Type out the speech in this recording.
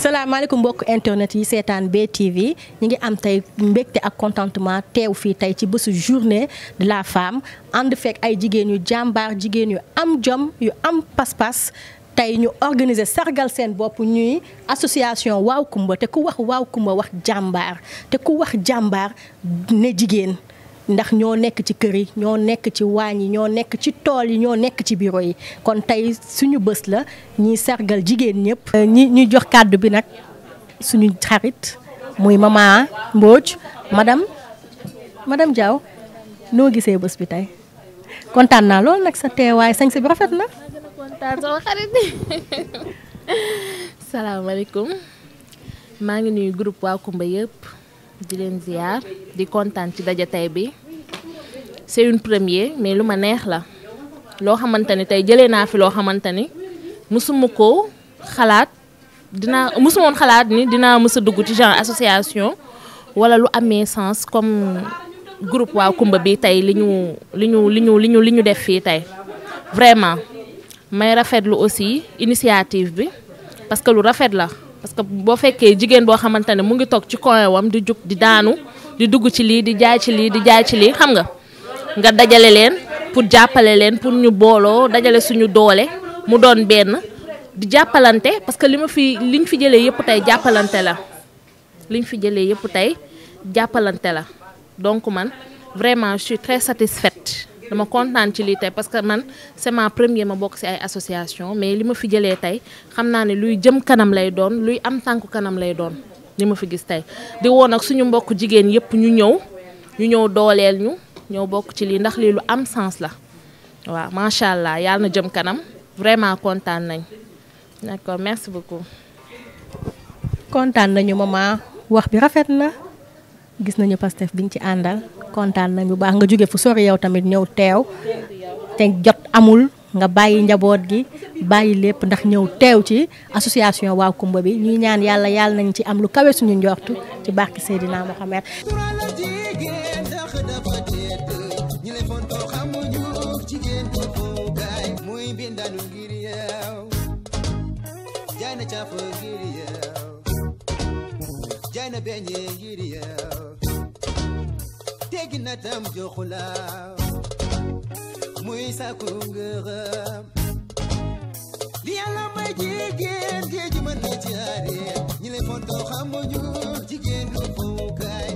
salaamaaleykum mbokk internet yi seetaan BTV ñi ngi am tey mbégte ak contentement teew fii tey ci bésu journée de la femme ànd fekk ay jigéen yu jàmbaar jigéen yu am jom yu am pas-pas tey ñu organiser sargal seen bopp ñuy association Waaw Kumba te ku wax Waaw Kumba wax jàmbaar te ku wax jàmbaar ne jigéen ndax ñoo nekk ci kër yi ñoo nekk ci waañ yi ñoo nekk ci tool yi ñoo nekk ci bureau yi kon tey suñu bés la ñiy sargal jigéen ñëpp. ñuy jox kàddu bi nag suñu xarit muy Mama Mbodj madame Diaw noo gisee bés bi tey kontaan naa lool nag sa teewaay sañse bi rafet na. kontaan sama xarit salaamaaleykum maa ngi nuyu groupe Waaw Kumba yëpp di leen ziar di kontaan ci daja tey bi c'est une première mais lu ma neex la loo xamante ni tey jëlee naa fi loo xamante ni musuma ko xalaat musumoon xalaat ni dinaa mës a dugg ci genre association wala lu amee sens comme groupe Waaw Kumba bi tey li ñu def fii tey vraiment may rafetlu aussi initiative bi parce que lu rafet la parce que boo fekkee jigéen boo xamante ne mu ngi toog ci coin wam di jug di daanu di dugg ci lii di jaay ci lii di jaay ci lii xam nga dajale leen pour jàppale leen pour ñu booloo dajale suñu doole mu doon benn di jàppalante parce que liñ fi jëlee yëpp tey jàppalante la liñ fi jëlee yëpp tey jàppalante la donc man vraiment je suis très satisfaite dama kontaan ci lii tey parce que man c'est ma première ma bokk ci ay association mais li ma fi jëlee tey xam naa ne luy jëm kanam lay doon luy am tànku kanam lay doon li ma fi gis tey di woon ak suñu mbokk jigéen yëpp ñu ñëw dooleel ñu ñëw bokk ci lii ndax lii lu am sens la waaw macha allah yàlla na jëm kanam vraiment kontaan nañ d'accord merci beaucoup. kontaan nañu Mama wax bi rafet na gis nañu Pastef biñ ci àndal kontaan nañ bu baax nga jóge fu sori yow tamit ñëw teew te jot amul nga bàyyi njaboot gi bàyyi lépp ndax ñëw teew ci association Waaw Kumba bi ñuy ñaan yàlla nañ ci am lu kawe suñu njortu ci barke Seydina Mohamed. tegina tam joxula muy sakku ngërëm li Yàlla may jigéen géej mën na jaare ñi lay fonto xamuñu jigéen du fowukaay